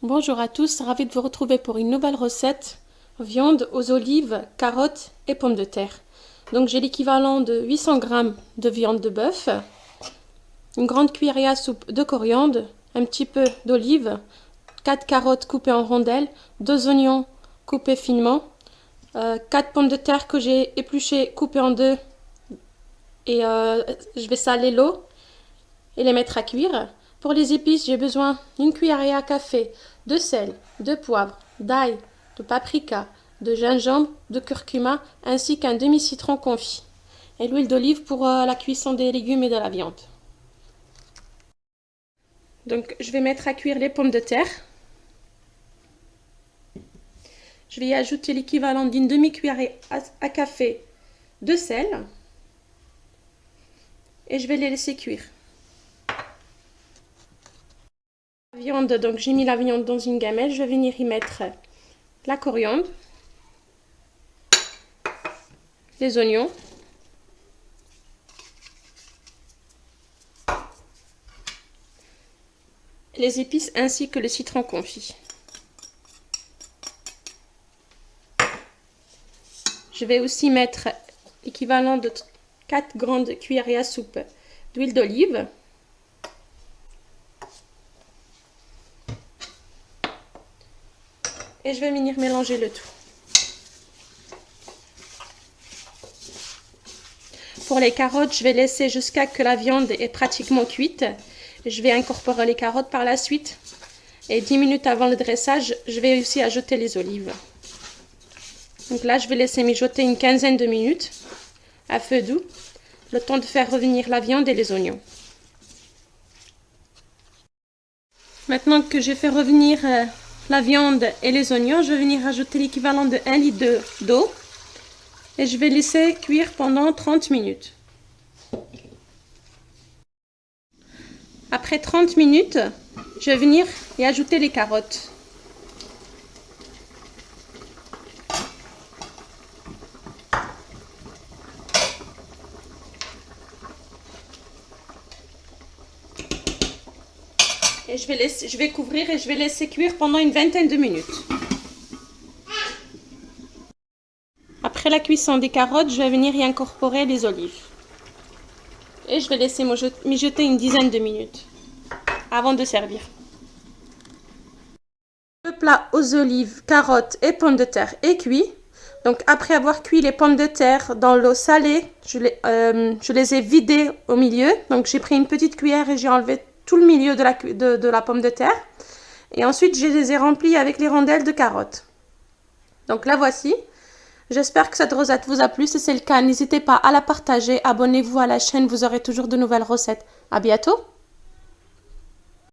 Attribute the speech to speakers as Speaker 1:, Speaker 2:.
Speaker 1: Bonjour à tous, ravi de vous retrouver pour une nouvelle recette viande aux olives, carottes et pommes de terre. Donc j'ai l'équivalent de 800 g de viande de bœuf, une grande cuillère à soupe de coriandre, un petit peu d'olive, 4 carottes coupées en rondelles, 2 oignons coupés finement, 4 pommes de terre que j'ai épluchées, coupées en deux et je vais saler l'eau et les mettre à cuire. Pour les épices, j'ai besoin d'une cuillère à café de sel, de poivre, d'ail, de paprika, de gingembre, de curcuma, ainsi qu'un demi-citron confit. Et l'huile d'olive pour la cuisson des légumes et de la viande. Donc, je vais mettre à cuire les pommes de terre. Je vais y ajouter l'équivalent d'une demi-cuillère à café de sel. Et je vais les laisser cuire. Viande, donc j'ai mis la viande dans une gamelle, je vais venir y mettre la coriandre, les oignons, les épices ainsi que le citron confit. Je vais aussi mettre l'équivalent de 4 grandes cuillères à soupe d'huile d'olive. Et je vais venir mélanger le tout. Pour les carottes, je vais laisser jusqu'à que la viande est pratiquement cuite. Je vais incorporer les carottes par la suite. Et 10 minutes avant le dressage, je vais aussi ajouter les olives. Donc là, je vais laisser mijoter une quinzaine de minutes à feu doux, le temps de faire revenir la viande et les oignons. Maintenant que j'ai fait revenir la viande et les oignons, je vais venir ajouter l'équivalent de 1 litre d'eau et je vais laisser cuire pendant 30 minutes. Après 30 minutes, je vais venir y ajouter les carottes. Et je vais couvrir et je vais laisser cuire pendant une vingtaine de minutes. Après la cuisson des carottes, je vais venir y incorporer les olives. Et je vais laisser mijoter une dizaine de minutes avant de servir. Le plat aux olives, carottes et pommes de terre est cuit. Donc après avoir cuit les pommes de terre dans l'eau salée, je les ai vidées au milieu. Donc j'ai pris une petite cuillère et j'ai enlevé tout le milieu de la pomme de terre. Et ensuite, je les ai remplies avec les rondelles de carottes. Donc la voici. J'espère que cette recette vous a plu. Si c'est le cas, n'hésitez pas à la partager. Abonnez-vous à la chaîne, vous aurez toujours de nouvelles recettes. À bientôt!